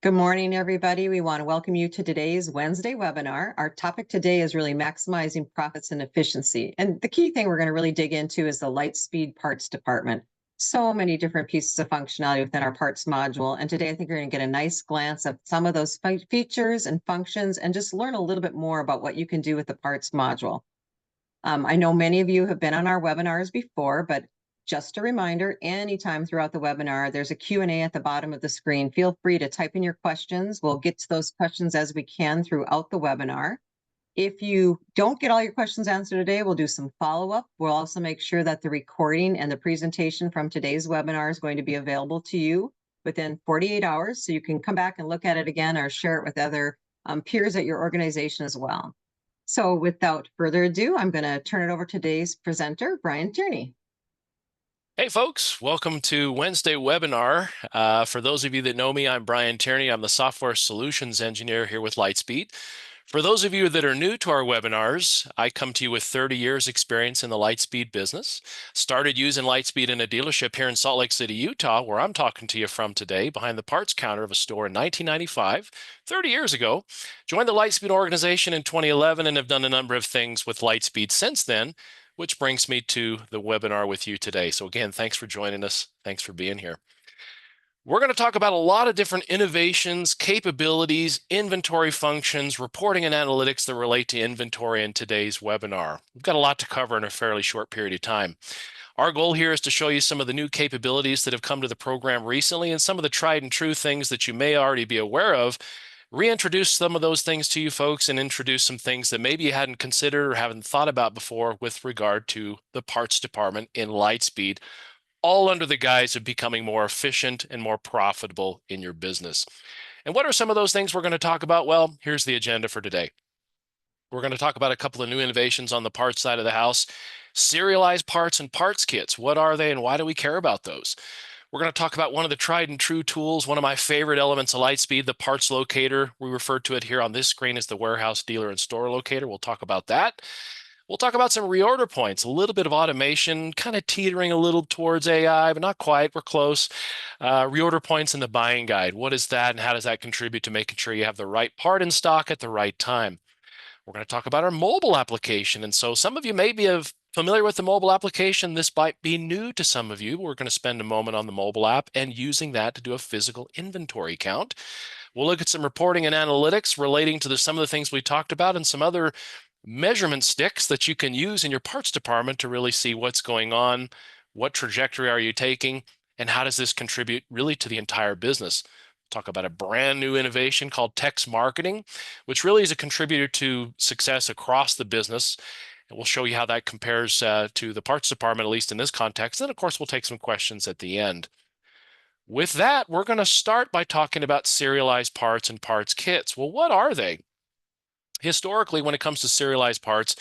Good morning, everybody. We want to welcome you to today's Wednesday webinar. Our topic today is really maximizing profits and efficiency. And the key thing we're going to really dig into is the Lightspeed Parts Department. So many different pieces of functionality within our parts module. And today I think you're going to get a nice glance of some of those features and functions and just learn a little bit more about what you can do with the parts module. I know many of you have been on our webinars before, but just a reminder, anytime throughout the webinar, there's a Q&A at the bottom of the screen. Feel free to type in your questions. We'll get to those questions as we can throughout the webinar. If you don't get all your questions answered today, we'll do some follow-up. We'll also make sure that the recording and the presentation from today's webinar is going to be available to you within 48 hours, so you can come back and look at it again or share it with other peers at your organization as well. So without further ado, I'm going to turn it over to today's presenter, Brian Tierney. Hey folks, welcome to Wednesday webinar. For those of you that know me, I'm Brian Tierney. I'm the Software Solutions Engineer here with Lightspeed. For those of you that are new to our webinars, I come to you with 30 years experience in the Lightspeed business. Started using Lightspeed in a dealership here in Salt Lake City, Utah, where I'm talking to you from today, behind the parts counter of a store in 1995, 30 years ago. Joined the Lightspeed organization in 2011 and have done a number of things with Lightspeed since then, which brings me to the webinar with you today. So again, thanks for joining us. Thanks for being here. We're going to talk about a lot of different innovations, capabilities, inventory functions, reporting and analytics that relate to inventory in today's webinar. We've got a lot to cover in a fairly short period of time. Our goal here is to show you some of the new capabilities that have come to the program recently and some of the tried and true things that you may already be aware of. Reintroduce some of those things to you folks and introduce some things that maybe you hadn't considered or haven't thought about before with regard to the parts department in Lightspeed, all under the guise of becoming more efficient and more profitable in your business. And what are some of those things we're going to talk about? Well, here's the agenda for today. We're going to talk about a couple of new innovations on the parts side of the house. Serialized parts and parts kits. What are they and why do we care about those? We're going to talk about one of the tried and true tools, one of my favorite elements of Lightspeed, the parts locator. We refer to it here on this screen as the warehouse, dealer, and store locator. We'll talk about that. We'll talk about some reorder points, a little bit of automation, kind of teetering a little towards AI, but not quite. We're close. Reorder points in the buying guide. What is that and how does that contribute to making sure you have the right part in stock at the right time? We're going to talk about our mobile application. And so some of you may be familiar with the mobile application. This might be new to some of you. We're going to spend a moment on the mobile app and using that to do a physical inventory count. We'll look at some reporting and analytics relating to some of the things we talked about and some other measurement sticks that you can use in your parts department to really see what's going on, what trajectory are you taking, and how does this contribute really to the entire business. Talk about a brand new innovation called TextMarketing, which really is a contributor to success across the business. And we'll show you how that compares to the parts department, at least in this context. And of course, we'll take some questions at the end. With that, we're going to start by talking about serialized parts and parts kits. Well, what are they? Historically, when it comes to serialized parts,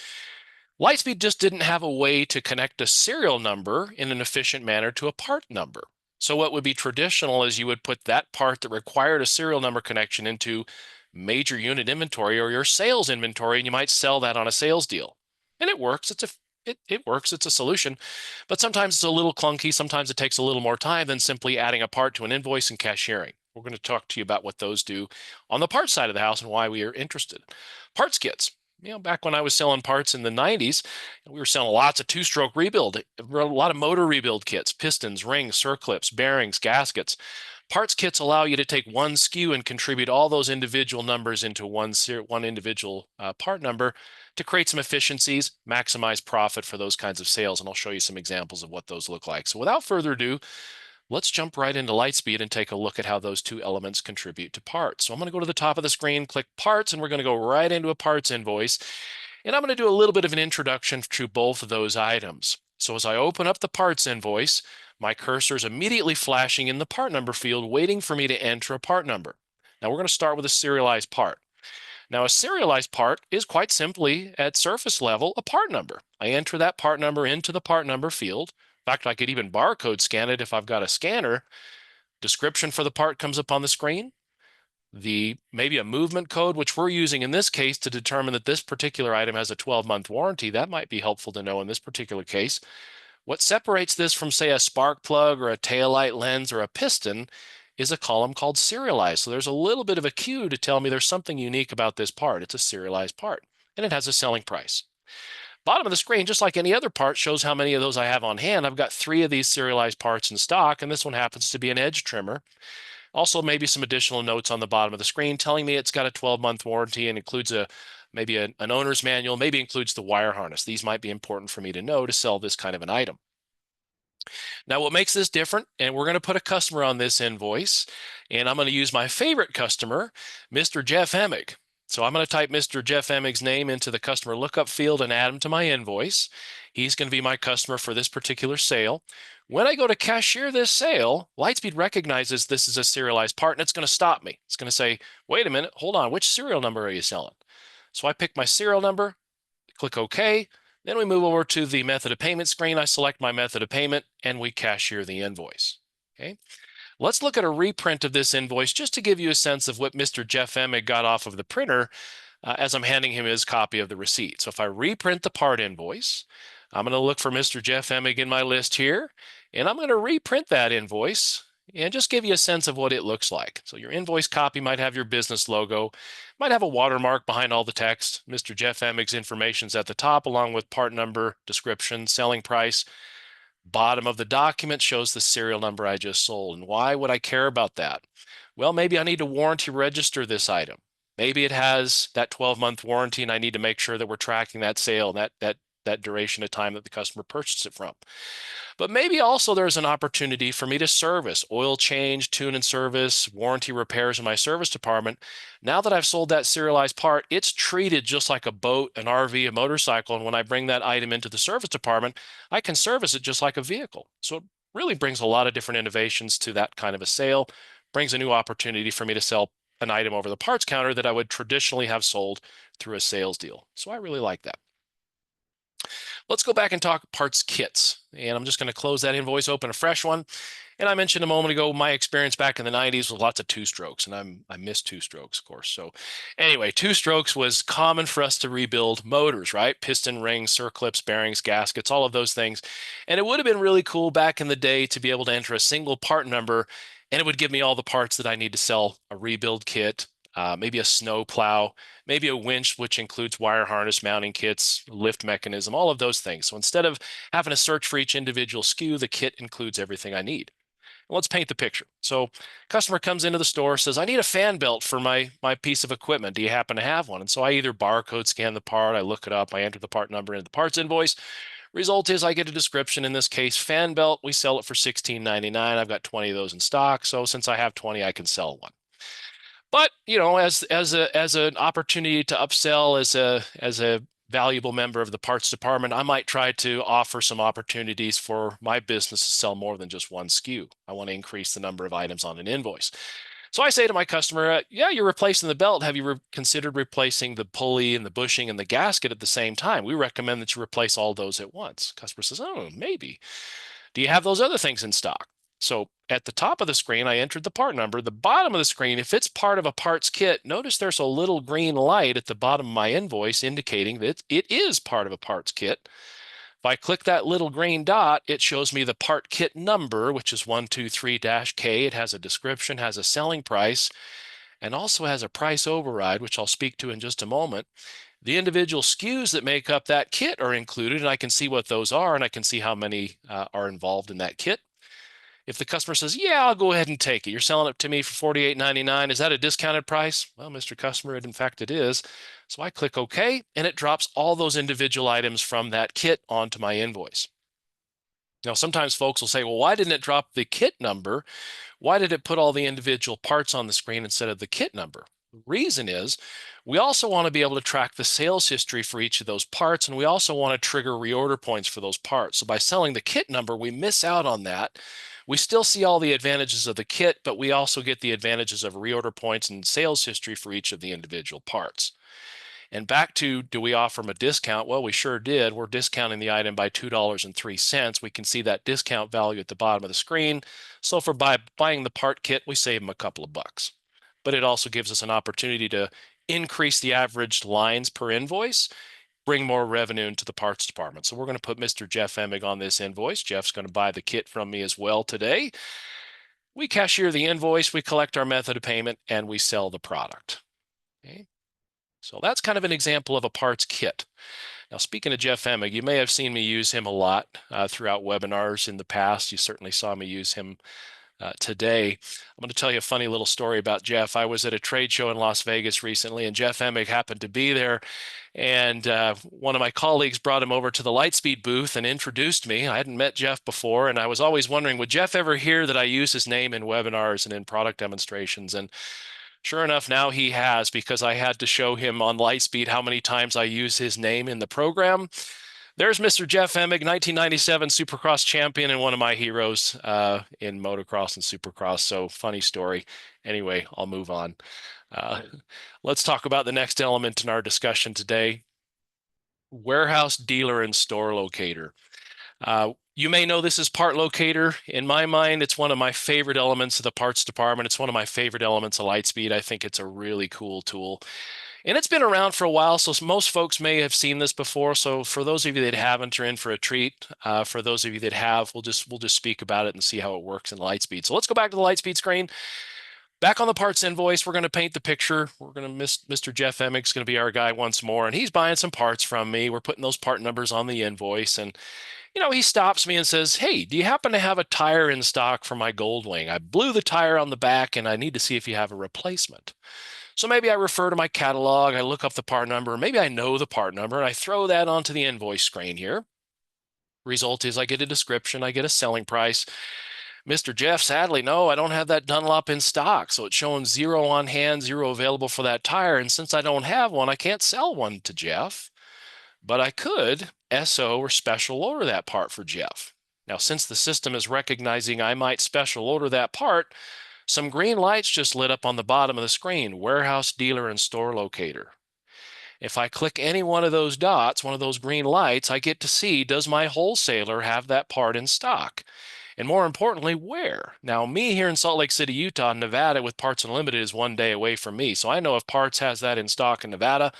Lightspeed just didn't have a way to connect a serial number in an efficient manner to a part number. So what would be traditional is you would put that part that required a serial number connection into major unit inventory or your sales inventory, and you might sell that on a sales deal. And it works. It works. It's a solution. But sometimes it's a little clunky. Sometimes it takes a little more time than simply adding a part to an invoice and cashiering. We're going to talk to you about what those do on the parts side of the house and why we are interested. Parts kits. Back when I was selling parts in the 90s, we were selling lots of two-stroke rebuild, a lot of motor rebuild kits, pistons, rings, circlips, bearings, gaskets. Parts kits allow you to take one SKU and contribute all those individual numbers into one individual part number to create some efficiencies, maximize profit for those kinds of sales. And I'll show you some examples of what those look like. So without further ado, let's jump right into Lightspeed and take a look at how those two elements contribute to parts. So I'm going to go to the top of the screen, click parts, and we're going to go right into a parts invoice. And I'm going to do a little bit of an introduction to both of those items. So as I open up the parts invoice, my cursor is immediately flashing in the part number field, waiting for me to enter a part number. Now we're going to start with a serialized part. Now a serialized part is quite simply, at surface level, a part number. I enter that part number into the part number field. In fact, I could even barcode scan it if I've got a scanner. Description for the part comes up on the screen. Maybe a movement code, which we're using in this case to determine that this particular item has a 12-month warranty. That might be helpful to know in this particular case. What separates this from, say, a spark plug or a taillight lens or a piston is a column called serialized. So there's a little bit of a cue to tell me there's something unique about this part. It's a serialized part, and it has a selling price. Bottom of the screen, just like any other part, shows how many of those I have on hand. I've got 3 of these serialized parts in stock, and this one happens to be an edge trimmer. Also, maybe some additional notes on the bottom of the screen telling me it's got a 12-month warranty and includes maybe an owner's manual, maybe includes the wire harness. These might be important for me to know to sell this kind of an item. Now, what makes this different, and we're going to put a customer on this invoice, and I'm going to use my favorite customer, Mr. Jeff Emig. So I'm going to type Mr. Jeff Emig's name into the customer lookup field and add him to my invoice. He's going to be my customer for this particular sale. When I go to cashier this sale, Lightspeed recognizes this is a serialized part, and it's going to stop me. It's going to say, wait a minute, hold on, which serial number are you selling? So I pick my serial number, click OK. Then we move over to the method of payment screen. I select my method of payment, and we cashier the invoice. Okay. Let's look at a reprint of this invoice just to give you a sense of what Mr. Jeff Emig got off of the printer as I'm handing him his copy of the receipt. So if I reprint the part invoice, I'm going to look for Mr. Jeff Emig in my list here, and I'm going to reprint that invoice and just give you a sense of what it looks like. So your invoice copy might have your business logo, might have a watermark behind all the text. Mr. Jeff Emig's information is at the top, along with part number, description, selling price. Bottom of the document shows the serial number I just sold. And why would I care about that? Well, maybe I need to warranty register this item. Maybe it has that 12-month warranty, and I need to make sure that we're tracking that sale, that duration of time that the customer purchased it from. But maybe also there's an opportunity for me to service, oil change, tune and service, warranty repairs in my service department. Now that I've sold that serialized part, it's treated just like a boat, an RV, a motorcycle. And when I bring that item into the service department, I can service it just like a vehicle. So it really brings a lot of different innovations to that kind of a sale, brings a new opportunity for me to sell an item over the parts counter that I would traditionally have sold through a sales deal. So I really like that. Let's go back and talk parts kits. And I'm just going to close that invoice, open a fresh one. And I mentioned a moment ago, my experience back in the 90s was lots of 2-strokes, and I miss 2-strokes, of course. So anyway, 2-strokes was common for us to rebuild motors, right? Piston rings, circlips, bearings, gaskets, all of those things. And it would have been really cool back in the day to be able to enter a single part number, and it would give me all the parts that I need to sell a rebuild kit, maybe a snow plow, maybe a winch, which includes wire harness mounting kits, lift mechanism, all of those things. So instead of having to search for each individual SKU, the kit includes everything I need. Let's paint the picture. So customer comes into the store, says, I need a fan belt for my piece of equipment. Do you happen to have one? And so I either barcode scan the part, I look it up, I enter the part number into the parts invoice. Result is I get a description. In this case, fan belt, we sell it for $16.99. I've got 20 of those in stock. So since I have 20, I can sell one. But as an opportunity to upsell as a valuable member of the parts department, I might try to offer some opportunities for my business to sell more than just one SKU. I want to increase the number of items on an invoice. So I say to my customer, yeah, you're replacing the belt. Have you considered replacing the pulley and the bushing and the gasket at the same time? We recommend that you replace all those at once. Customer says, oh, maybe. Do you have those other things in stock? So at the top of the screen, I entered the part number. The bottom of the screen, if it's part of a parts kit, notice there's a little green light at the bottom of my invoice indicating that it is part of a parts kit. If I click that little green dot, it shows me the part kit number, which is 123-K. It has a description, has a selling price, and also has a price override, which I'll speak to in just a moment. The individual SKUs that make up that kit are included, and I can see what those are, and I can see how many are involved in that kit. If the customer says, yeah, I'll go ahead and take it. You're selling it to me for $48.99. Is that a discounted price? Well, Mr. Customer, in fact, it is. So I click OK, and it drops all those individual items from that kit onto my invoice. Now, sometimes folks will say, well, why didn't it drop the kit number? Why did it put all the individual parts on the screen instead of the kit number? The reason is we also want to be able to track the sales history for each of those parts, and we also want to trigger reorder points for those parts. So by selling the kit number, we miss out on that. We still see all the advantages of the kit, but we also get the advantages of reorder points and sales history for each of the individual parts. And back to, do we offer them a discount? Well, we sure did. We're discounting the item by $2.03. We can see that discount value at the bottom of the screen. So for buying the part kit, we save them a couple of bucks. But it also gives us an opportunity to increase the average lines per invoice, bring more revenue into the parts department. So we're going to put Mr. Jeff Emig on this invoice. Jeff's going to buy the kit from me as well today. we cashier the invoice, we collect our method of payment, and we sell the product. Okay? So that's kind of an example of a parts kit. Now, speaking of Jeff Emig, you may have seen me use him a lot throughout webinars in the past. You certainly saw me use him today. I'm going to tell you a funny little story about Jeff. I was at a trade show in Las Vegas recently, and Jeff Emig happened to be there. And one of my colleagues brought him over to the Lightspeed booth and introduced me. I hadn't met Jeff before, and I was always wondering, would Jeff ever hear that I use his name in webinars and in product demonstrations? And sure enough, now he has, because I had to show him on Lightspeed how many times I use his name in the program. There's Mr. Jeff Emig, 1997 Supercross champion and one of my heroes in motocross and Supercross. So funny story. Anyway, I'll move on. Let's talk about the next element in our discussion today: warehouse, dealer, and store locator. You may know this as part locator. In my mind, it's one of my favorite elements of the parts department. It's one of my favorite elements of Lightspeed. I think it's a really cool tool. And it's been around for a while, so most folks may have seen this before. So for those of you that haven't, you're in for a treat. For those of you that have, we'll just speak about it and see how it works in Lightspeed. So let's go back to the Lightspeed screen. Back on the parts invoice, we're going to paint the picture. We're going to Mr. Jeff Emig's going to be our guy once more, and he's buying some parts from me. We're putting those part numbers on the invoice, and he stops me and says, "Hey, do you happen to have a tire in stock for my Goldwing? I blew the tire on the back, and I need to see if you have a replacement." So maybe I refer to my catalog, I look up the part number, maybe I know the part number, and I throw that onto the invoice screen here. Result is I get a description, I get a selling price. Mr. Jeff, sadly, no, I don't have that Dunlop in stock. So it's showing 0 on hand, 0 available for that tire. And since I don't have one, I can't sell one to Jeff. But I could SO or special order that part for Jeff. Now, since the system is recognizing I might special order that part, some green lights just lit up on the bottom of the screen: warehouse, dealer, and store locator. If I click any one of those dots, one of those green lights, I get to see, does my wholesaler have that part in stock? And more importantly, where? Now, me here in Salt Lake City, Utah, Nevada with Parts Unlimited is 1 day away from me. So I know if Parts has that in stock in Nevada,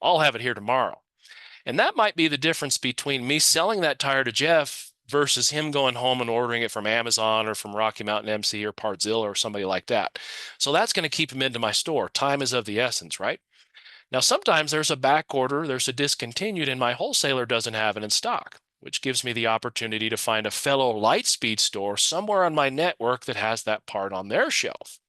I'll have it here tomorrow. And that might be the difference between me selling that tire to Jeff versus him going home and ordering it from Amazon or from Rocky Mountain MC or Partzilla or somebody like that. So that's going to keep him into my store. Time is of the essence, right? Now, sometimes there's a back order, there's a discontinued, and my wholesaler doesn't have it in stock, which gives me the opportunity to find a fellow Lightspeed store somewhere on my network that has that part on their shelf.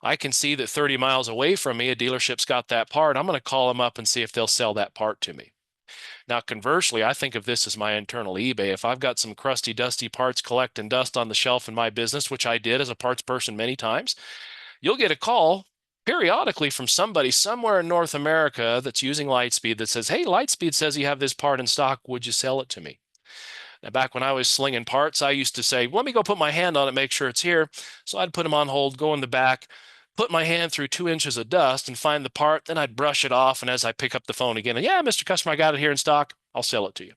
I can see that 30 miles away from me, a dealership's got that part. I'm going to call them up and see if they'll sell that part to me. Now, conversely, I think of this as my internal eBay. If I've got some crusty, dusty parts collecting dust on the shelf in my business, which I did as a parts person many times, you'll get a call periodically from somebody somewhere in North America that's using Lightspeed that says, "Hey, Lightspeed says you have this part in stock. Would you sell it to me?" Now, back when I was slinging parts, I used to say, "Let me go put my hand on it, make sure it's here." So I'd put them on hold, go in the back, put my hand through 2 inches of dust and find the part. Then I'd brush it off. And as I pick up the phone again, and, "Yeah, Mr. Customer, I got it here in stock. I'll sell it to you."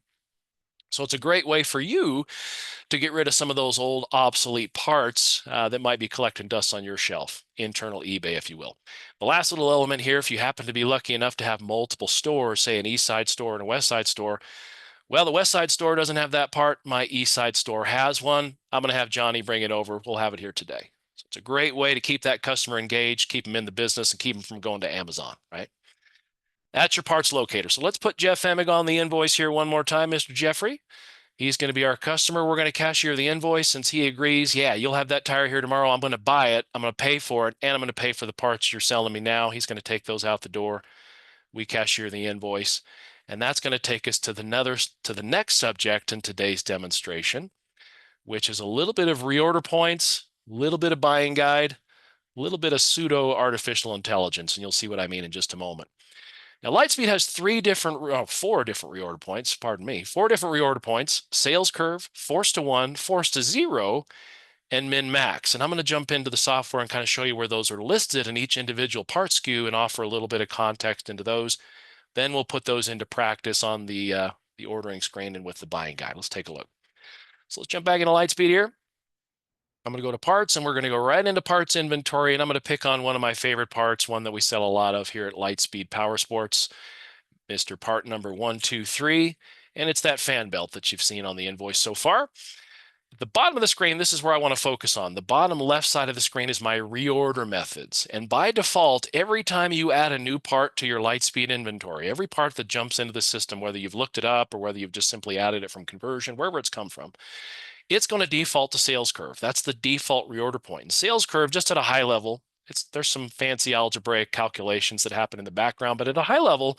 So it's a great way for you to get rid of some of those old obsolete parts that might be collecting dust on your shelf, internal eBay, if you will. The last little element here, if you happen to be lucky enough to have multiple stores, say an East Side store and a West Side store, well, the West Side store doesn't have that part. My East Side store has one. I'm going to have Johnny bring it over. We'll have it here today. So it's a great way to keep that customer engaged, keep them in the business, and keep them from going to Amazon, right? That's your parts locator. So let's put Jeff Emig on the invoice here one more time, Mr. Jeffrey. He's going to be our customer. We're going to cashier the invoice. Since he agrees, yeah, you'll have that tire here tomorrow. I'm going to buy it. I'm going to pay for it, and I'm going to pay for the parts you're selling me now. He's going to take those out the door. We cashier the invoice. And that's going to take us to the next subject in today's demonstration, which is a little bit of reorder points, a little bit of buying guide, a little bit of pseudo artificial intelligence. And you'll see what I mean in just a moment. Now, Lightspeed has 4 different reorder points, pardon me, 4 different reorder points: sales curve, force to 1, force to 0, and min max. And I'm going to jump into the software and kind of show you where those are listed in each individual part SKU and offer a little bit of context into those. Then we'll put those into practice on the ordering screen and with the buying guide. Let's take a look. So let's jump back into Lightspeed here. I'm going to go to parts, and we're going to go right into parts inventory, and I'm going to pick on one of my favorite parts, one that we sell a lot of here at Lightspeed Power Sports, Mr. Part number 123, and it's that fan belt that you've seen on the invoice so far. At the bottom of the screen, this is where I want to focus on. The bottom left side of the screen is my reorder methods. And by default, every time you add a new part to your Lightspeed inventory, every part that jumps into the system, whether you've looked it up or whether you've just simply added it from conversion, wherever it's come from, it's going to default to sales curve. That's the default reorder point. And sales curve, just at a high level, there's some fancy algebraic calculations that happen in the background, but at a high level,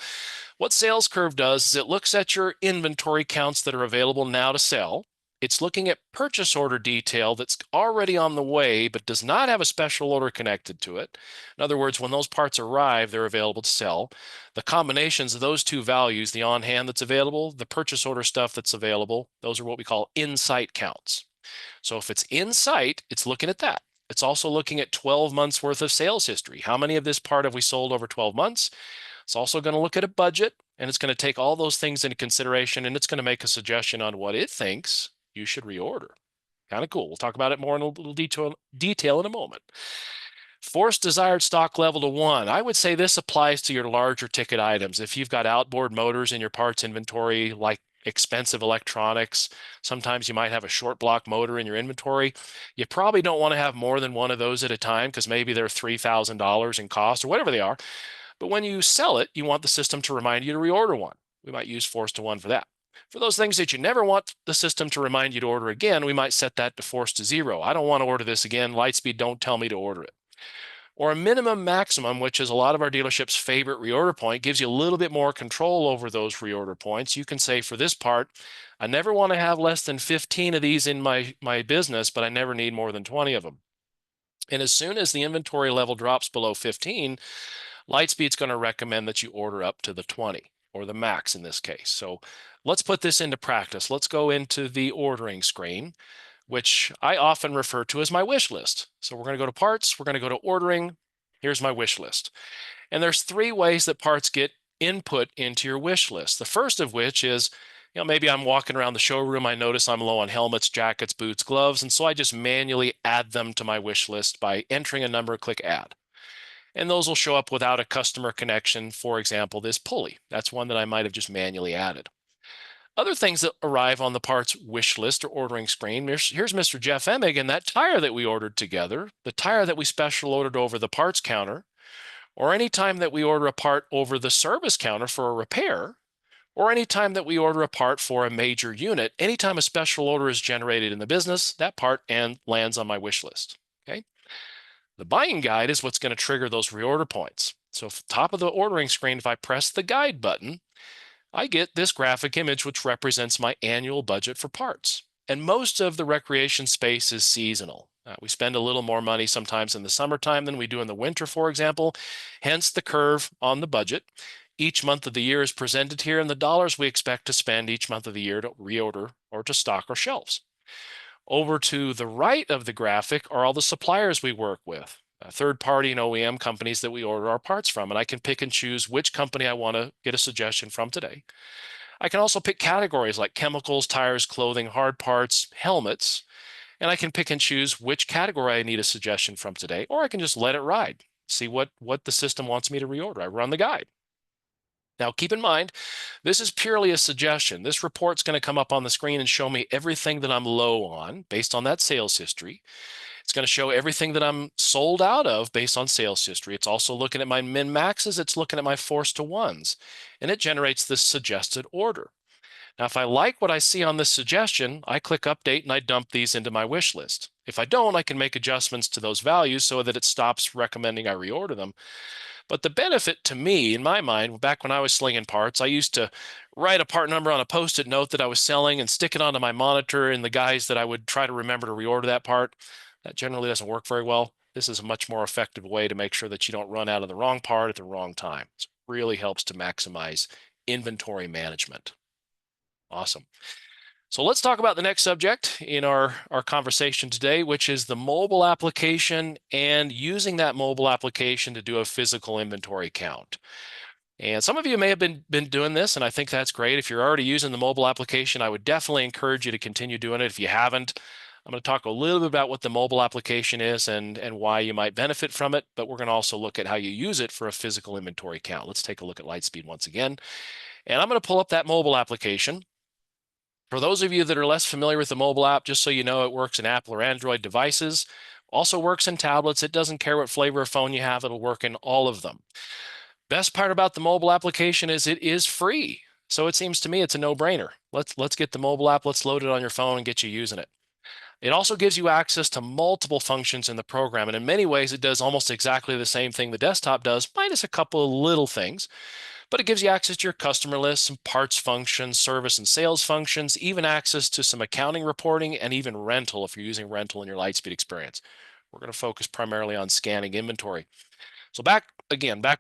what sales curve does is it looks at your inventory counts that are available now to sell. It's looking at purchase order detail that's already on the way, but does not have a special order connected to it. In other words, when those parts arrive, they're available to sell. The combinations of those two values, the on hand that's available, the purchase order stuff that's available, those are what we call in-sight counts. So if it's in sight, it's looking at that. It's also looking at 12 months worth of sales history. How many of this part have we sold over 12 months? It's also going to look at a budget, and it's going to take all those things into consideration, and it's going to make a suggestion on what it thinks you should reorder. Kind of cool. We'll talk about it more in a little detail in a moment. Force desired stock level to 1. I would say this applies to your larger ticket items. If you've got outboard motors in your parts inventory, like expensive electronics, sometimes you might have a short block motor in your inventory. You probably don't want to have more than one of those at a time because maybe they're $3,000 in cost or whatever they are. But when you sell it, you want the system to remind you to reorder one. We might use force to 1 for that. For those things that you never want the system to remind you to order again, we might set that to force to 0. I don't want to order this again. Lightspeed, don't tell me to order it. Or a minimum maximum, which is a lot of our dealerships' favorite reorder point, gives you a little bit more control over those reorder points. You can say, for this part, I never want to have less than 15 of these in my business, but I never need more than 20 of them. And as soon as the inventory level drops below 15, Lightspeed's going to recommend that you order up to the 20, or the max in this case. So let's put this into practice. Let's go into the ordering screen, which I often refer to as my wish list. So we're going to go to parts, we're going to go to ordering. Here's my wish list. And there's 3 ways that parts get input into your wish list. The first of which is, maybe I'm walking around the showroom, I notice I'm low on helmets, jackets, boots, gloves, and so I just manually add them to my wish list by entering a number, click add. And those will show up without a customer connection. For example, this pulley. That's one that I might have just manually added. Other things that arrive on the parts wish list or ordering screen. Here's Mr. Jeff Emig and that tire that we ordered together, the tire that we special ordered over the parts counter, or any time that we order a part over the service counter for a repair, or any time that we order a part for a major unit. Anytime a special order is generated in the business, that part lands on my wish list. Okay. The buying guide is what's going to trigger those reorder points. So at the top of the ordering screen, if I press the guide button, I get this graphic image which represents my annual budget for parts. And most of the recreation space is seasonal. We spend a little more money sometimes in the summertime than we do in the winter, for example, hence the curve on the budget. Each month of the year is presented here, and the dollars we expect to spend each month of the year to reorder or to stock our shelves. Over to the right of the graphic are all the suppliers we work with, third-party and OEM companies that we order our parts from, and I can pick and choose which company I want to get a suggestion from today. I can also pick categories like chemicals, tires, clothing, hard parts, helmets, and I can pick and choose which category I need a suggestion from today, or I can just let it ride, see what the system wants me to reorder. I run the guide. Now, keep in mind, this is purely a suggestion. This report's going to come up on the screen and show me everything that I'm low on based on that sales history. It's going to show everything that I'm sold out of based on sales history. It's also looking at my min-maxes. It's looking at my force to 1s, and it generates this suggested order. Now, if I like what I see on this suggestion, I click update and I dump these into my wish list. If I don't, I can make adjustments to those values so that it stops recommending I reorder them. But the benefit to me, in my mind, back when I was slinging parts, I used to write a part number on a Post-it note that I was selling and stick it onto my monitor in the guise that I would try to remember to reorder that part. That generally doesn't work very well. This is a much more effective way to make sure that you don't run out of the wrong part at the wrong time. It really helps to maximize inventory management. Awesome. So let's talk about the next subject in our conversation today, which is the mobile application and using that mobile application to do a physical inventory count. And some of you may have been doing this, and I think that's great. If you're already using the mobile application, I would definitely encourage you to continue doing it. If you haven't, I'm going to talk a little bit about what the mobile application is and why you might benefit from it, but we're going to also look at how you use it for a physical inventory count. Let's take a look at Lightspeed once again. And I'm going to pull up that mobile application. For those of you that are less familiar with the mobile app, just so you know, it works in Apple or Android devices, also works in tablets. It doesn't care what flavor of phone you have, it'll work in all of them. Best part about the mobile application is it is free. So it seems to me it's a no-brainer. Let's get the mobile app, let's load it on your phone and get you using it. It also gives you access to multiple functions in the program, and in many ways it does almost exactly the same thing the desktop does, minus a couple of little things. But it gives you access to your customer list, some parts functions, service and sales functions, even access to some accounting reporting, and even rental if you're using rental in your Lightspeed experience. We're going to focus primarily on scanning inventory. So back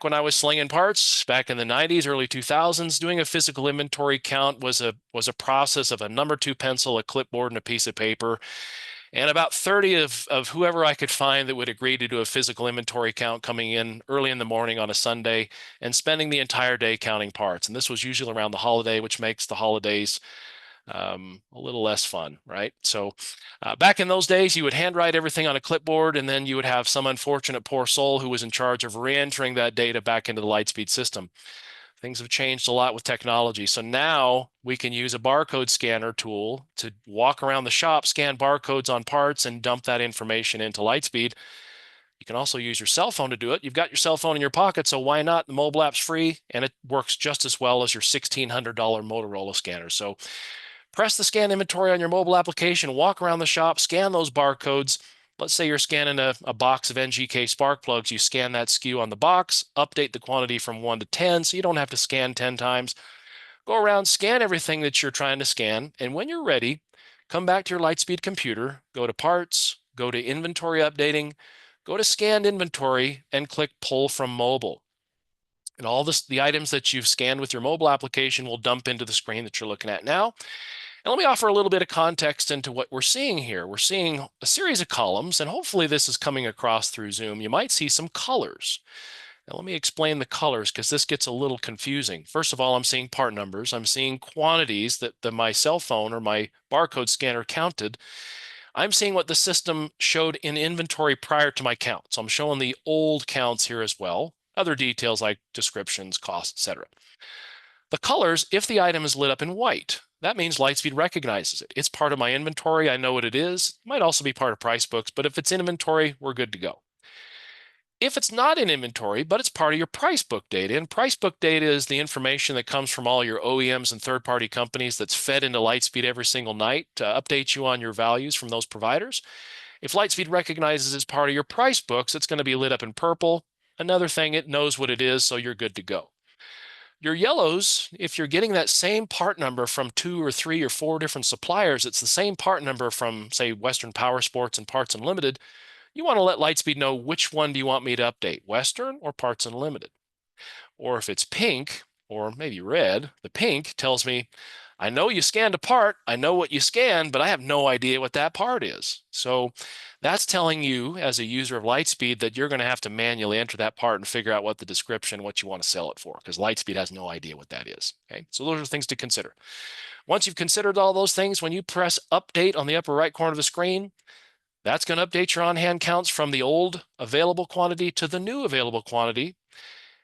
when I was slinging parts back in the 90s, early 2000s, doing a physical inventory count was a process of a number 2 pencil, a clipboard, and a piece of paper, and about 30 of whoever I could find that would agree to do a physical inventory count coming in early in the morning on a Sunday and spending the entire day counting parts. And this was usually around the holiday, which makes the holidays a little less fun, right? So back in those days, you would handwrite everything on a clipboard, and then you would have some unfortunate poor soul who was in charge of re-entering that data back into the Lightspeed system. Things have changed a lot with technology. So now we can use a barcode scanner tool to walk around the shop, scan barcodes on parts, and dump that information into Lightspeed. You can also use your cell phone to do it. You've got your cell phone in your pocket, so why not? The mobile app's free, and it works just as well as your $1,600 Motorola scanner. So press the scan inventory on your mobile application, walk around the shop, scan those barcodes. Let's say you're scanning a box of NGK spark plugs. You scan that SKU on the box, update the quantity from 1 to 10, so you don't have to scan 10 times. Go around, scan everything that you're trying to scan, and when you're ready, come back to your Lightspeed computer, go to Parts, go to Inventory Updating, go to Scanned Inventory, and click Pull from Mobile. And all the items that you've scanned with your mobile application will dump into the screen that you're looking at now. And let me offer a little bit of context into what we're seeing here. We're seeing a series of columns, and hopefully this is coming across through Zoom. You might see some colors. Now let me explain the colors because this gets a little confusing. First of all, I'm seeing part numbers. I'm seeing quantities that my cell phone or my barcode scanner counted. I'm seeing what the system showed in inventory prior to my count. So I'm showing the old counts here as well. Other details like descriptions, costs, etc. The colors, if the item is lit up in white, that means Lightspeed recognizes it. It's part of my inventory. I know what it is. It might also be part of price books, but if it's in inventory, we're good to go. If it's not in inventory, but it's part of your price book data, and price book data is the information that comes from all your OEMs and third-party companies that's fed into Lightspeed every single night to update you on your values from those providers. If Lightspeed recognizes it's part of your price books, it's going to be lit up in purple. Another thing, it knows what it is, so you're good to go. Your yellows, if you're getting that same part number from 2 or 3 or 4 different suppliers, it's the same part number from, say, Western Power Sports and Parts Unlimited, you want to let Lightspeed know which one do you want me to update, Western or Parts Unlimited. Or if it's pink, or maybe red, the pink tells me, I know you scanned a part, I know what you scanned, but I have no idea what that part is. So that's telling you as a user of Lightspeed that you're going to have to manually enter that part and figure out what the description, what you want to sell it for, because Lightspeed has no idea what that is. Okay, so those are things to consider. Once you've considered all those things, when you press update on the upper right corner of the screen, that's going to update your on-hand counts from the old available quantity to the new available quantity.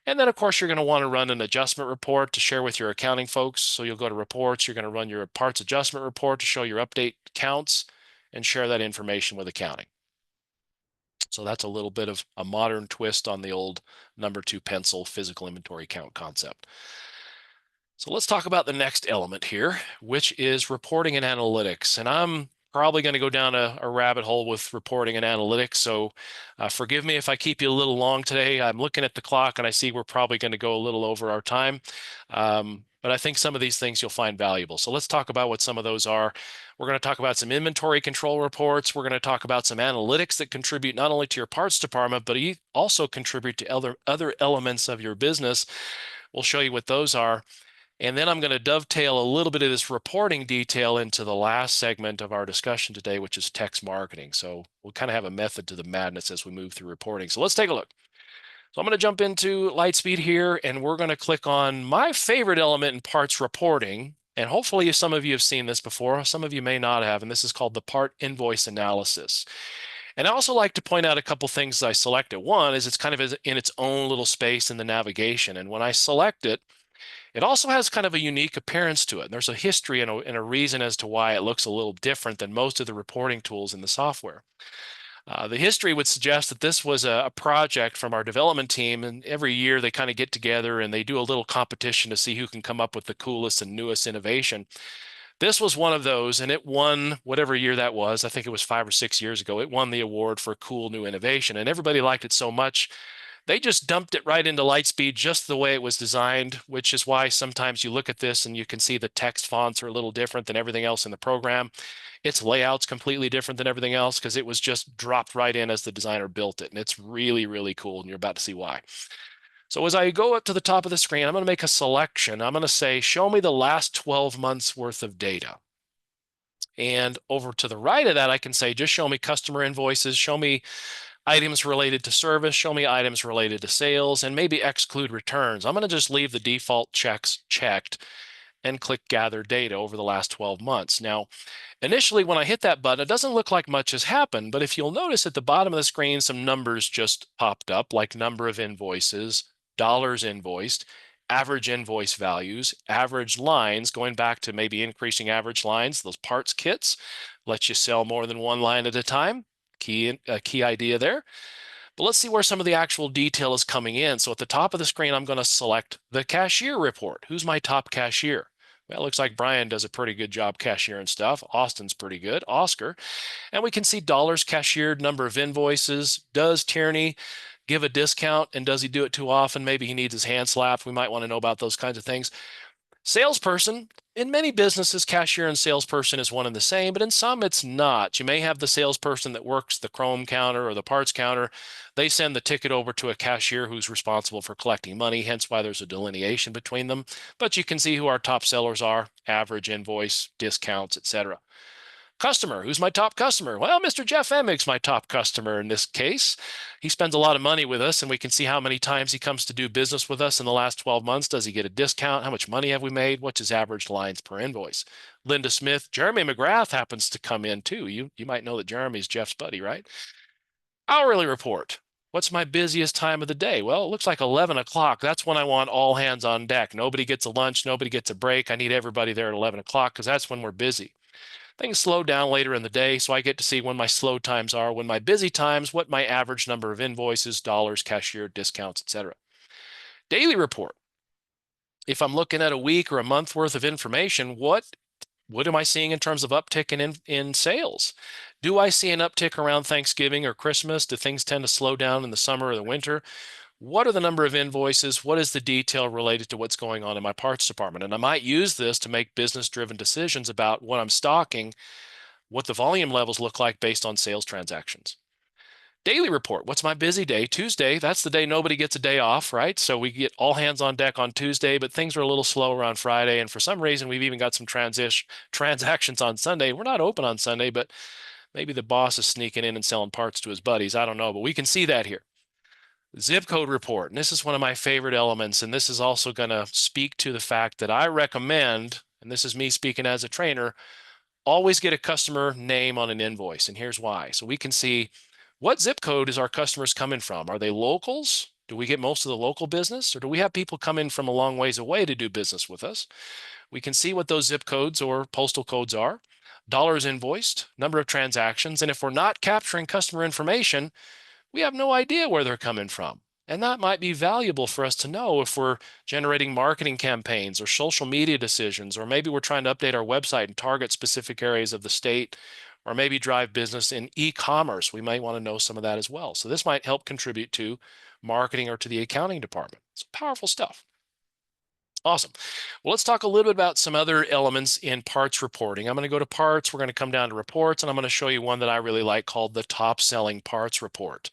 And then, of course, you're going to want to run an adjustment report to share with your accounting folks. So you'll go to reports, you're going to run your parts adjustment report to show your update counts and share that information with accounting. So that's a little bit of a modern twist on the old number 2 pencil physical inventory count concept. So let's talk about the next element here, which is reporting and analytics. And I'm probably going to go down a rabbit hole with reporting and analytics. So forgive me if I keep you a little long today. I'm looking at the clock and I see we're probably going to go a little over our time. But I think some of these things you'll find valuable. So let's talk about what some of those are. We're going to talk about some inventory control reports. We're going to talk about some analytics that contribute not only to your parts department, but also contribute to other elements of your business. We'll show you what those are. And then I'm going to dovetail a little bit of this reporting detail into the last segment of our discussion today, which is text marketing. So we'll kind of have a method to the madness as we move through reporting. So let's take a look. So I'm going to jump into Lightspeed here, and we're going to click on my favorite element in parts reporting. And hopefully some of you have seen this before. Some of you may not have, and this is called the part invoice analysis. And I also like to point out a couple things I selected. One is it's kind of in its own little space in the navigation. And when I select it, It also has kind of a unique appearance to it. There's a history and a reason as to why it looks a little different than most of the reporting tools in the software. The history would suggest that this was a project from our development team, and every year they kind of get together and they do a little competition to see who can come up with the coolest and newest innovation. This was one of those, and it won whatever year that was. I think it was 5 or 6 years ago. It won the award for cool new innovation, and everybody liked it so much they just dumped it right into Lightspeed just the way it was designed, which is why sometimes you look at this and you can see the text fonts are a little different than everything else in the program. Its layout's completely different than everything else because it was just dropped right in as the designer built it. And it's really, really cool, and you're about to see why. So as I go up to the top of the screen, I'm going to make a selection. I'm going to say, show me the last 12 months worth of data. And over to the right of that, I can say, just show me customer invoices, show me items related to service, show me items related to sales, and maybe exclude returns. I'm going to just leave the default checks checked and click Gather Data over the last 12 months. Now, initially, when I hit that button, it doesn't look like much has happened, but if you'll notice at the bottom of the screen, some numbers just popped up, like number of invoices, dollars invoiced, average invoice values, average lines, going back to maybe increasing average lines. Those parts kits let you sell more than one line at a time. Key idea there. But let's see where some of the actual detail is coming in. So at the top of the screen, I'm going to select the cashier report. Who's my top cashier? Well, it looks like Brian does a pretty good job cashiering stuff. Austin's pretty good. Oscar. And we can see dollars cashiered, number of invoices. Does Tierney give a discount, and does he do it too often? Maybe he needs his hand slapped. We might want to know about those kinds of things. Salesperson, in many businesses, cashier and salesperson is one and the same, but in some it's not. You may have the salesperson that works the Chrome counter or the parts counter. They send the ticket over to a cashier who's responsible for collecting money, hence why there's a delineation between them. But you can see who our top sellers are, average invoice, discounts, etc. Customer, who's my top customer? Well, Mr. Jeff Emmig's my top customer in this case. He spends a lot of money with us, and we can see how many times he comes to do business with us in the last 12 months. Does he get a discount? How much money have we made? What's his average lines per invoice? Linda Smith, Jeremy McGrath happens to come in too. You might know that Jeremy's Jeff's buddy, right? Hourly report. What's my busiest time of the day? Well, it looks like 11 o'clock. That's when I want all hands on deck. Nobody gets a lunch. Nobody gets a break. I need everybody there at 11 o'clock because that's when we're busy. Things slow down later in the day, so I get to see when my slow times are, when my busy times, what my average number of invoices, dollars, cashier, discounts, etc. Daily report. If I'm looking at a week or a month worth of information, what am I seeing in terms of uptick in sales? Do I see an uptick around Thanksgiving or Christmas? Do things tend to slow down in the summer or the winter? What are the number of invoices? What is the detail related to what's going on in my parts department? And I might use this to make business-driven decisions about what I'm stocking, what the volume levels look like based on sales transactions. Daily report. What's my busy day? Tuesday, that's the day nobody gets a day off, right? So we get all hands on deck on Tuesday, but things are a little slower on Friday. And for some reason, we've even got some transactions on Sunday. We're not open on Sunday, but maybe the boss is sneaking in and selling parts to his buddies. I don't know, but we can see that here. Zip code report. And this is one of my favorite elements. And this is also going to speak to the fact that I recommend, and this is me speaking as a trainer, always get a customer name on an invoice. And here's why. So we can see what zip code is our customers coming from. Are they locals? Do we get most of the local business? Or do we have people coming from a long ways away to do business with us? We can see what those zip codes or postal codes are, dollars invoiced, number of transactions. And if we're not capturing customer information, we have no idea where they're coming from. And that might be valuable for us to know if we're generating marketing campaigns or social media decisions, or maybe we're trying to update our website and target specific areas of the state, or maybe drive business in e-commerce. We might want to know some of that as well. So this might help contribute to marketing or to the accounting department. It's powerful stuff. Awesome. Well, let's talk a little bit about some other elements in parts reporting. I'm going to go to parts. We're going to come down to reports, and I'm going to show you one that I really like called the top selling parts report.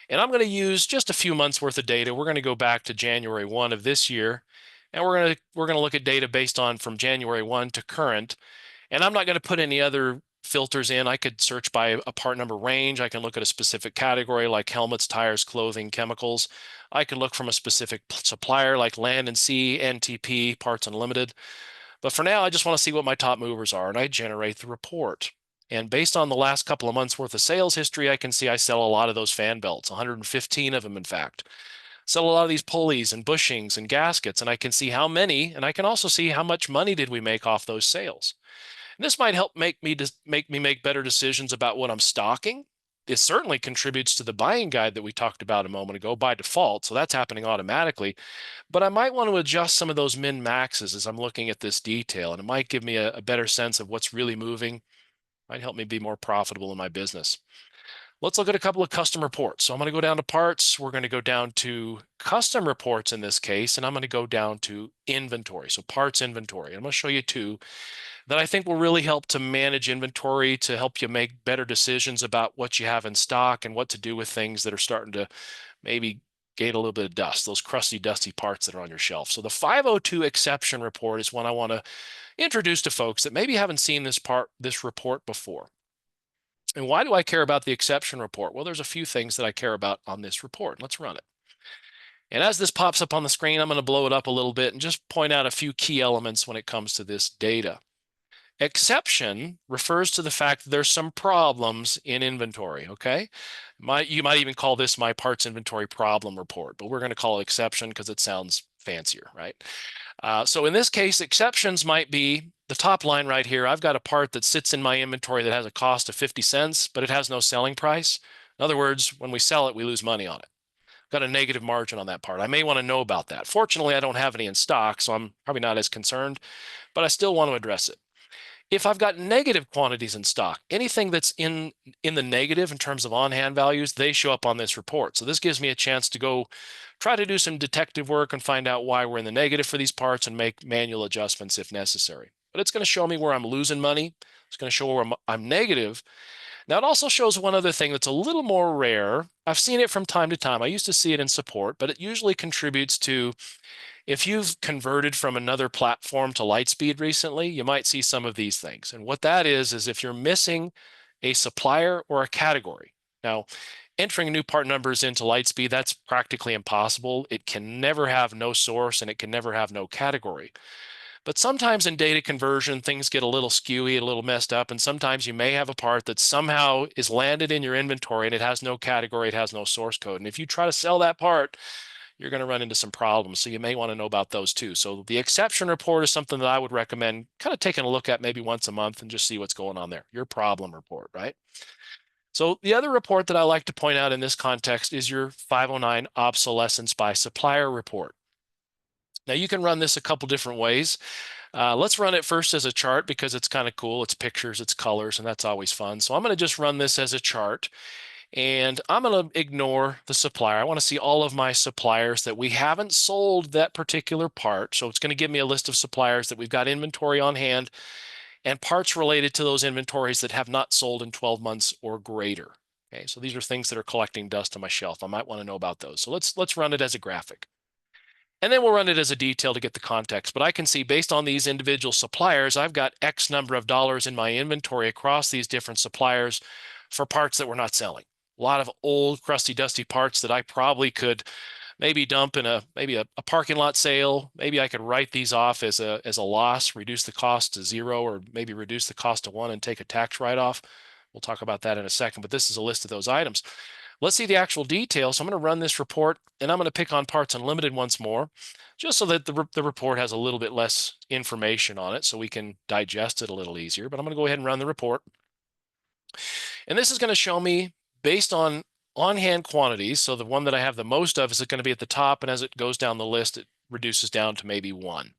And I'm going to use just a few months worth of data. We're going to go back to January 1 of this year, and we're going to look at data based on from January 1 to current. And I'm not going to put any other filters in. I could search by a part number range. I can look at a specific category like helmets, tires, clothing, chemicals. I can look from a specific supplier like Land and Sea, NTP, Parts Unlimited. But for now, I just want to see what my top movers are, and I generate the report. And based on the last couple of months worth of sales history, I can see I sell a lot of those fan belts, 115 of them, in fact. Sell a lot of these pulleys and bushings and gaskets, and I can see how many, and I can also see how much money did we make off those sales. And this might help make me make better decisions about what I'm stocking. It certainly contributes to the buying guide that we talked about a moment ago by default, so that's happening automatically. But I might want to adjust some of those min maxes as I'm looking at this detail, and it might give me a better sense of what's really moving. Might help me be more profitable in my business. Let's look at a couple of custom reports. So I'm going to go down to parts. We're going to go down to custom reports in this case, and I'm going to go down to inventory. So parts inventory. I'm going to show you two that I think will really help to manage inventory, to help you make better decisions about what you have in stock and what to do with things that are starting to maybe gain a little bit of dust, those crusty, dusty parts that are on your shelf. So the 502 exception report is one I want to introduce to folks that maybe haven't seen this report before. And why do I care about the exception report? Well, there's a few things that I care about on this report. Let's run it. And as this pops up on the screen, I'm going to blow it up a little bit and just point out a few key elements when it comes to this data. Exception refers to the fact that there's some problems in inventory, okay? You might even call this my parts inventory problem report, but we're going to call it exception because it sounds fancier, right? So in this case, exceptions might be the top line right here. I've got a part that sits in my inventory that has a cost of 50 cents, but it has no selling price. In other words, when we sell it, we lose money on it. Got a negative margin on that part. I may want to know about that. Fortunately, I don't have any in stock, so I'm probably not as concerned, but I still want to address it. If I've got negative quantities in stock, anything that's in the negative in terms of on-hand values, they show up on this report. So this gives me a chance to go try to do some detective work and find out why we're in the negative for these parts and make manual adjustments if necessary. But it's going to show me where I'm losing money. It's going to show where I'm negative. Now, it also shows one other thing that's a little more rare. I've seen it from time to time. I used to see it in support, but it usually contributes to, if you've converted from another platform to Lightspeed recently, you might see some of these things. And what that is if you're missing a supplier or a category. Now, entering new part numbers into Lightspeed, that's practically impossible. It can never have no source and it can never have no category. But sometimes in data conversion, things get a little skewy, a little messed up, and sometimes you may have a part that somehow is landed in your inventory and it has no category, it has no source code. And if you try to sell that part, you're going to run into some problems. So you may want to know about those too. So the exception report is something that I would recommend kind of taking a look at maybe once a month and just see what's going on there. Your problem report, right? So the other report that I like to point out in this context is your 509 obsolescence by supplier report. Now you can run this a couple different ways. Let's run it first as a chart because it's kind of cool. It's pictures, it's colors, and that's always fun. So I'm going to just run this as a chart. And I'm going to ignore the supplier. I want to see all of my suppliers that we haven't sold that particular part. So it's going to give me a list of suppliers that we've got inventory on hand and parts related to those inventories that have not sold in 12 months or greater. Okay, so these are things that are collecting dust on my shelf. I might want to know about those. So let's run it as a graphic. And then we'll run it as a detail to get the context. But I can see based on these individual suppliers, I've got X number of dollars in my inventory across these different suppliers for parts that we're not selling. A lot of old, crusty, dusty parts that I probably could maybe dump in maybe a parking lot sale. Maybe I could write these off as a loss, reduce the cost to 0, or maybe reduce the cost to 1 and take a tax write-off. We'll talk about that in a second, but this is a list of those items. Let's see the actual details. So I'm going to run this report, and I'm going to pick on Parts Unlimited once more, just so that the report has a little bit less information on it so we can digest it a little easier. But I'm going to go ahead and run the report. And this is going to show me based on hand quantities. So the one that I have the most of is going to be at the top, and as it goes down the list, it reduces down to maybe 1.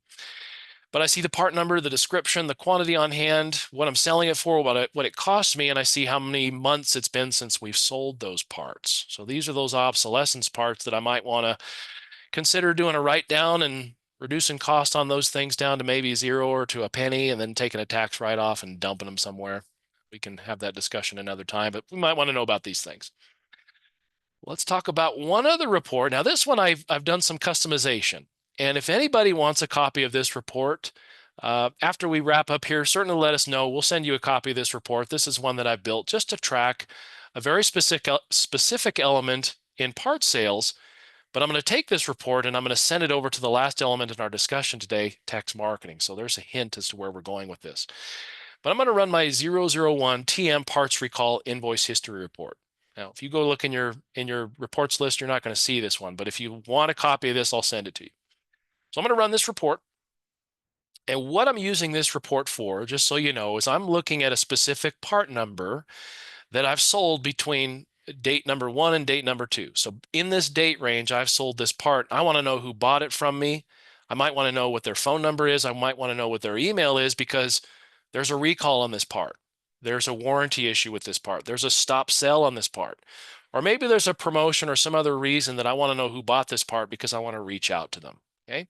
But I see the part number, the description, the quantity on hand, what I'm selling it for, what it costs me, and I see how many months it's been since we've sold those parts. So these are those obsolescence parts that I might want to consider doing a write down and reducing cost on those things down to maybe 0 or to a penny, and then taking a tax write-off and dumping them somewhere. We can have that discussion another time, but we might want to know about these things. Let's talk about one other report. Now, this one I've done some customization. And if anybody wants a copy of this report, after we wrap up here, certainly let us know. We'll send you a copy of this report. This is one that I built just to track a very specific element in part sales. But I'm going to take this report and I'm going to send it over to the last element in our discussion today, TextMarketing. So there's a hint as to where we're going with this. But I'm going to run my 001 TM Parts Recall Invoice History Report. Now, if you go look in your reports list, you're not going to see this one, but if you want a copy of this, I'll send it to you. So I'm going to run this report. And what I'm using this report for, just so you know, is I'm looking at a specific part number that I've sold between date number 1 and date number 2. So in this date range, I've sold this part. I want to know who bought it from me. I might want to know what their phone number is. I might want to know what their email is, because there's a recall on this part. There's a warranty issue with this part. There's a stop sale on this part. Or maybe there's a promotion or some other reason that I want to know who bought this part because I want to reach out to them. Okay.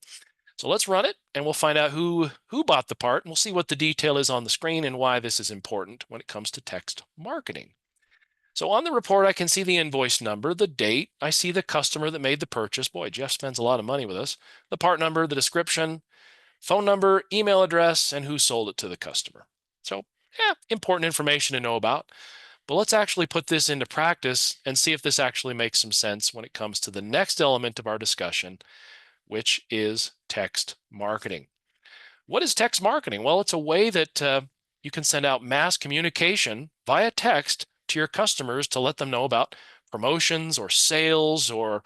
So let's run it and we'll find out who bought the part, and we'll see what the detail is on the screen and why this is important when it comes to text marketing. So on the report, I can see the invoice number, the date. I see the customer that made the purchase. Boy, Jeff spends a lot of money with us. The part number, the description, phone number, email address, and who sold it to the customer. So yeah, important information to know about. But let's actually put this into practice and see if this actually makes some sense when it comes to the next element of our discussion, which is text marketing. What is text marketing? Well, it's a way that you can send out mass communication via text to your customers to let them know about promotions or sales or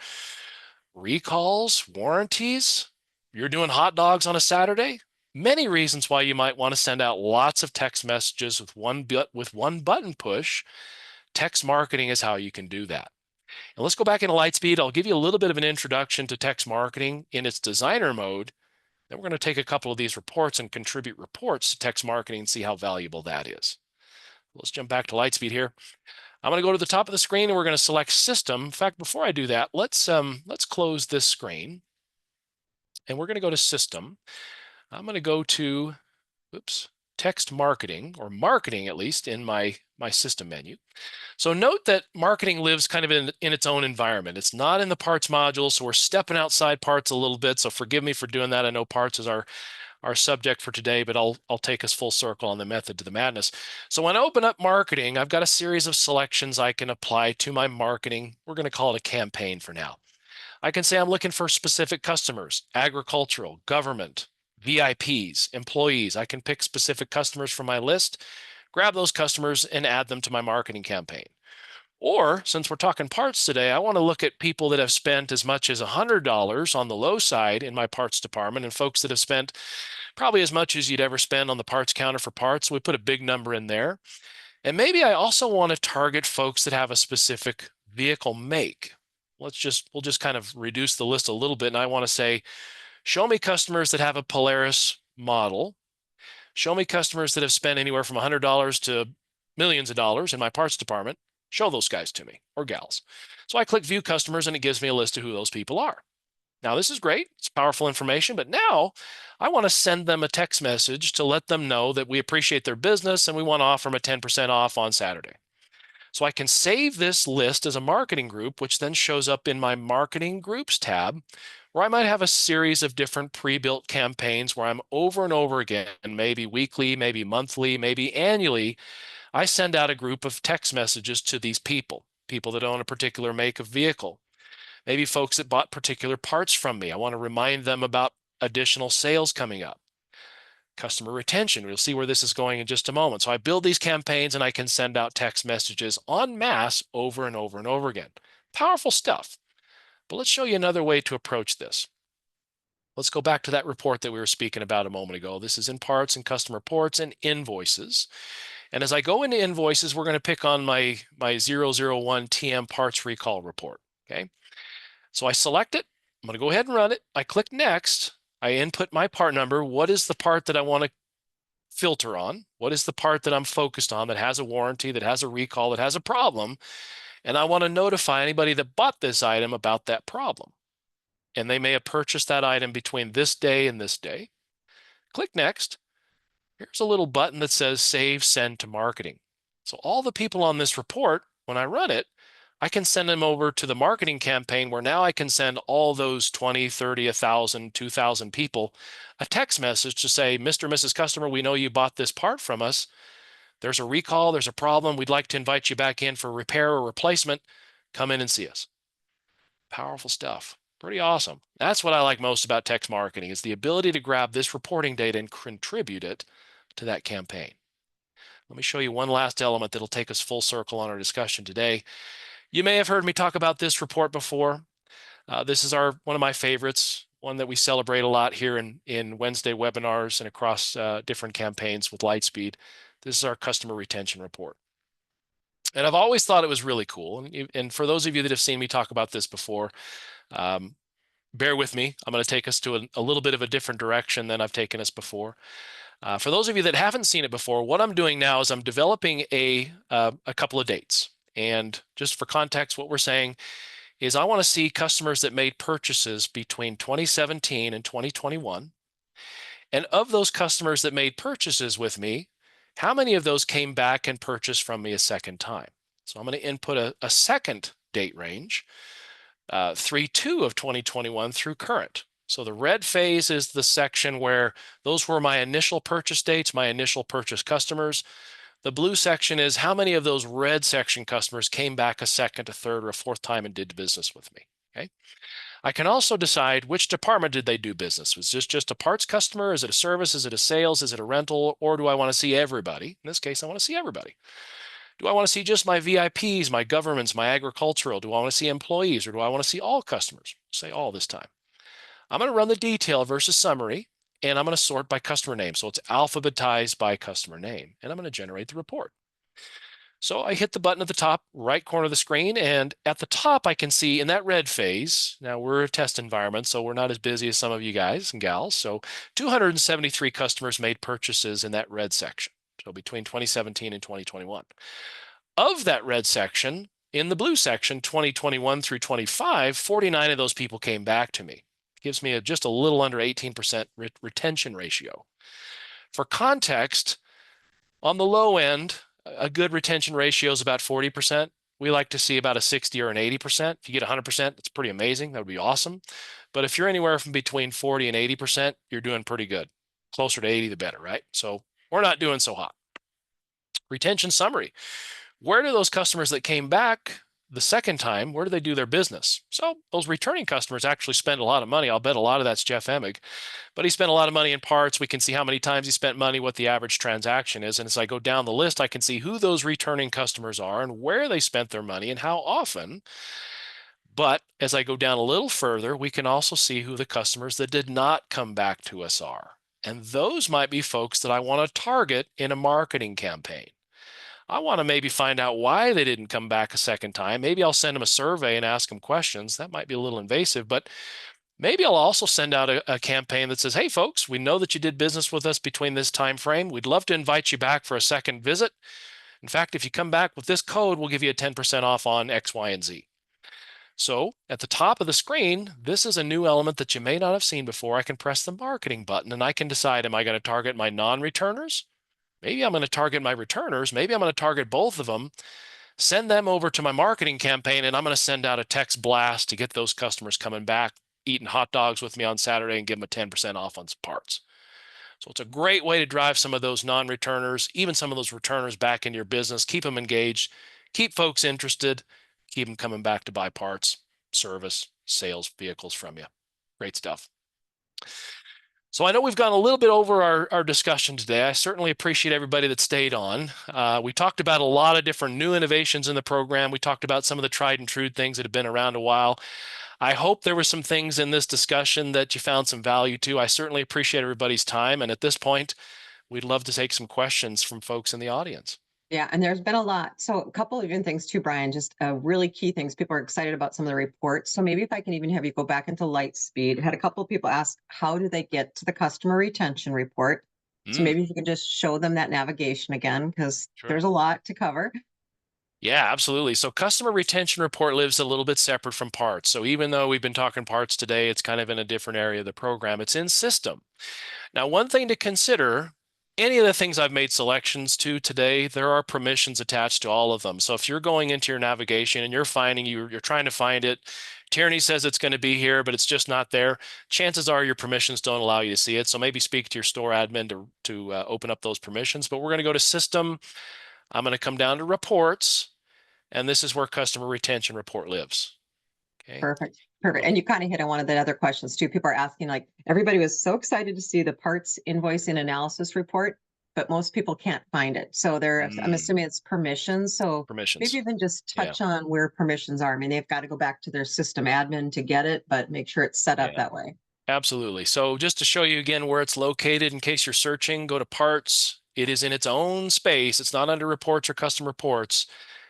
recalls, warranties. You're doing hot dogs on a Saturday. Many reasons why you might want to send out lots of text messages with one button push. Text marketing is how you can do that. And let's go back into Lightspeed. I'll give you a little bit of an introduction to text marketing in its designer mode. Then we're going to take a couple of these reports and contribute reports to text marketing and see how valuable that is. Let's jump back to Lightspeed here. I'm going to go to the top of the screen and we're going to select System. In fact, before I do that, let's close this screen and we're going to go to System. I'm going to go to, text marketing, or marketing at least, in my system menu. So note that marketing lives kind of in its own environment. It's not in the parts module, so we're stepping outside parts a little bit. So forgive me for doing that. I know parts is our subject for today, but I'll take us full circle on the method to the madness. So when I open up marketing, I've got a series of selections I can apply to my marketing. We're going to call it a campaign for now. I can say I'm looking for specific customers: agricultural, government, VIPs, employees. I can pick specific customers from my list, grab those customers and add them to my marketing campaign. Or since we're talking parts today, I want to look at people that have spent as much as $100 on the low side in my parts department, and folks that have spent probably as much as you'd ever spend on the parts counter for parts. We put a big number in there. And maybe I also want to target folks that have a specific vehicle make. We'll just kind of reduce the list a little bit. And I want to say, show me customers that have a Polaris model. Show me customers that have spent anywhere from $100 to millions of dollars in my parts department. Show those guys to me, or gals. So I click View Customers and it gives me a list of who those people are. Now this is great. It's powerful information, but now I want to send them a text message to let them know that we appreciate their business and we want to offer them a 10% off on Saturday. So I can save this list as a marketing group, which then shows up in my Marketing Groups tab, where I might have a series of different pre-built campaigns where I'm over and over again, maybe weekly, maybe monthly, maybe annually, I send out a group of text messages to these people that own a particular make of vehicle, maybe folks that bought particular parts from me. I want to remind them about additional sales coming up. Customer retention. We'll see where this is going in just a moment. So I build these campaigns and I can send out text messages en masse over and over and over again. Powerful stuff. But let's show you another way to approach this. Let's go back to that report that we were speaking about a moment ago. This is in parts and customer reports and invoices. And as I go into invoices, we're going to pick on my 001 TM parts recall report. Okay. So I select it. I'm going to go ahead and run it. I click Next. I input my part number. What is the part that I want to filter on? What is the part that I'm focused on that has a warranty, that has a recall, that has a problem? And I want to notify anybody that bought this item about that problem. And they may have purchased that item between this day and this day. Click Next. Here's a little button that says Save Send to Marketing. So all the people on this report, when I run it, I can send them over to the marketing campaign, where now I can send all those 20, 30, 1,000, 2,000 people a text message to say, Mr. and Mrs. Customer, we know you bought this part from us. There's a recall, there's a problem. We'd like to invite you back in for repair or replacement. Come in and see us. Powerful stuff. Pretty awesome. That's what I like most about text marketing, is the ability to grab this reporting data and contribute it to that campaign. Let me show you one last element that'll take us full circle on our discussion today. You may have heard me talk about this report before. This is one of my favorites, one that we celebrate a lot here in Wednesday webinars and across different campaigns with Lightspeed. This is our customer retention report. And I've always thought it was really cool. And for those of you that have seen me talk about this before, bear with me. I'm going to take us to a little bit of a different direction than I've taken us before. For those of you that haven't seen it before, what I'm doing now is I'm developing a couple of dates. And just for context, what we're saying is I want to see customers that made purchases between 2017 and 2021. And of those customers that made purchases with me, how many of those came back and purchased from me a second time? So I'm going to input a second date range, 3/2 of 2021 through current. So the red phase is the section where those were my initial purchase dates, my initial purchase customers. The blue section is how many of those red section customers came back a second, a third, or a fourth time and did business with me. Okay. I can also decide which department did they do business. Was this just a parts customer? Is it a service? Is it a sales? Is it a rental? Or do I want to see everybody? In this case, I want to see everybody. Do I want to see just my VIPs, my governments, my agricultural? Do I want to see employees, or do I want to see all customers? Say all this time. I'm going to run the detail versus summary, and I'm going to sort by customer name. So it's alphabetized by customer name, and I'm going to generate the report. So I hit the button at the top right corner of the screen, and at the top I can see in that red phase, now we're a test environment, so we're not as busy as some of you guys and gals. So 273 customers made purchases in that red section. So between 2017 and 2021. Of that red section, in the blue section, 2021 through 25, 49 of those people came back to me. It gives me just a little under 18% retention ratio. For context, on the low end, a good retention ratio is about 40%. We like to see about a 60 or an 80%. If you get 100%, that's pretty amazing. That would be awesome. But if you're anywhere from between 40 and 80%, you're doing pretty good. Closer to 80, the better, right? So we're not doing so hot. Retention summary. Where do those customers that came back the second time, where do they do their business? So those returning customers actually spend a lot of money. I'll bet a lot of that's Jeff Emig, but he spent a lot of money in parts. We can see how many times he spent money, what the average transaction is. And as I go down the list, I can see who those returning customers are and where they spent their money and how often. But as I go down a little further, we can also see who the customers that did not come back to us are. And those might be folks that I want to target in a marketing campaign. I want to maybe find out why they didn't come back a second time. Maybe I'll send them a survey and ask them questions. That might be a little invasive, but maybe I'll also send out a campaign that says, hey, folks, we know that you did business with us between this time frame. We'd love to invite you back for a second visit. In fact, if you come back with this code, we'll give you a 10% off on X, Y, and Z. So at the top of the screen, this is a new element that you may not have seen before. I can press the marketing button and I can decide, am I going to target my non-returners? Maybe I'm going to target my returners. Maybe I'm going to target both of them, send them over to my marketing campaign, and I'm going to send out a text blast to get those customers coming back, eating hot dogs with me on Saturday and give them a 10% off on some parts. So it's a great way to drive some of those non-returners, even some of those returners back into your business, keep them engaged, keep folks interested, keep them coming back to buy parts, service, sales, vehicles from you. Great stuff. So I know we've gone a little bit over our discussion today. I certainly appreciate everybody that stayed on. We talked about a lot of different new innovations in the program. We talked about some of the tried and true things that have been around a while. I hope there were some things in this discussion that you found some value to. I certainly appreciate everybody's time. And at this point, we'd love to take some questions from folks in the audience. Yeah, and there's been a lot. So a couple of even things too, Brian, just really key things. People are excited about some of the reports. So maybe if I can even have you go back into Lightspeed. Had a couple of people ask, how do they get to the customer retention report? So maybe if you can just show them that navigation again, because there's a lot to cover. Yeah, absolutely. So customer retention report lives a little bit separate from parts. So even though we've been talking parts today, it's kind of in a different area of the program. It's in system. Now, one thing to consider, any of the things I've made selections to today, there are permissions attached to all of them. So if you're going into your navigation and you're trying to find it, Tierney says it's going to be here, but it's just not there, chances are your permissions don't allow you to see it. So maybe speak to your store admin to open up those permissions. But we're going to go to system. I'm going to come down to reports, and this is where customer retention report lives. Okay. Perfect. Perfect. And you kind of hit on one of the other questions too. People are asking, like, everybody was so excited to see the parts invoicing analysis report, but most people can't find it. So I'm assuming it's permissions. So Permissions. maybe even just Yeah. touch on where permissions are. I mean, they've got to go back to their system admin to get it, but make sure it's set up Yeah. that way. Absolutely. So just to show you again where it's located, in case you're searching, go to parts. It is in its own space. It's not under reports or custom reports.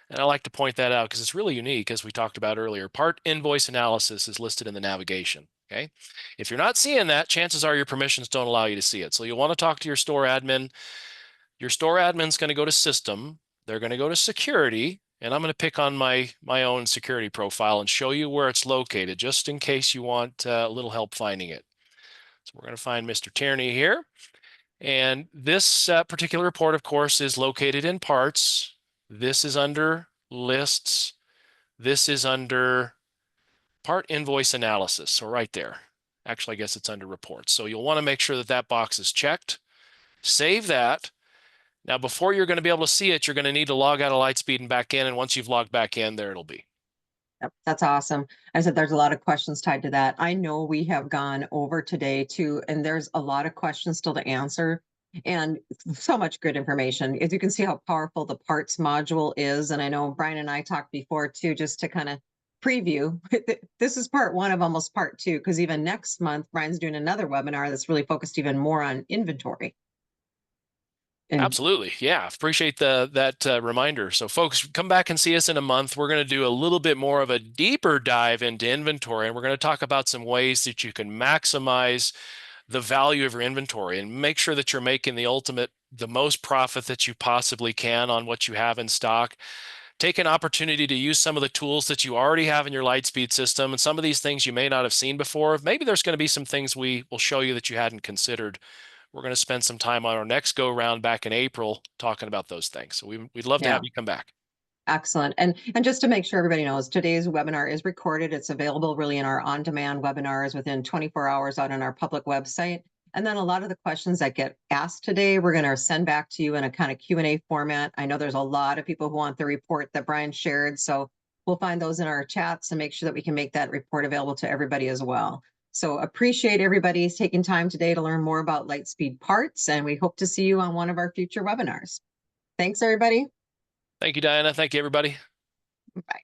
And I like to point that out because it's really unique, as we talked about earlier. Part invoice analysis is listed in the navigation. Okay. If you're not seeing that, chances are your permissions don't allow you to see it. So you'll want to talk to your store admin. Your store admin's going to go to system. They're going to go to security. And I'm going to pick on my own security profile and show you where it's located, just in case you want a little help finding it. So we're going to find Mr. Tierney here. And this particular report, of course, is located in parts. This is under lists. This is under part invoice analysis. So right there. Actually, I guess it's under reports. So you'll want to make sure that that box is checked. Save that. Now, before you're going to be able to see it, you're going to need to log out of Lightspeed and back in. And once you've logged back in, there it'll be. Yep, that's awesome. I said there's a lot of questions tied to that. I know we have gone over today too, and there's a lot of questions still to answer and so much good information. As you can see how powerful the parts module is. And I know Brian and I talked before too, just to kind of preview. This is part one of almost part two, because even next month, Brian's doing another webinar that's really focused even more on inventory. And absolutely. Yeah. Appreciate that reminder. So folks, come back and see us in a month. We're going to do a little bit more of a deeper dive into inventory, and we're going to talk about some ways that you can maximize the value of your inventory and make sure that you're making the most profit that you possibly can on what you have in stock. Take an opportunity to use some of the tools that you already have in your Lightspeed system, and some of these things you may not have seen before. Maybe there's going to be some things we will show you that you hadn't considered. We're going to spend some time on our next go round back in April talking about those things. So we'd love to have you come back. Excellent. And just to make sure everybody knows, today's webinar is recorded. It's available really in our on-demand webinars within 24 hours out on our public website. And then a lot of the questions that get asked today, we're going to send back to you in a kind of Q&A format. I know there's a lot of people who want the report that Brian shared, so we'll find those in our chats and make sure that we can make that report available to everybody as well. So appreciate everybody taking time today to learn more about Lightspeed Parts, and we hope to see you on one of our future webinars. Thanks, everybody. Thank you, Diana. Thank you, everybody. Bye.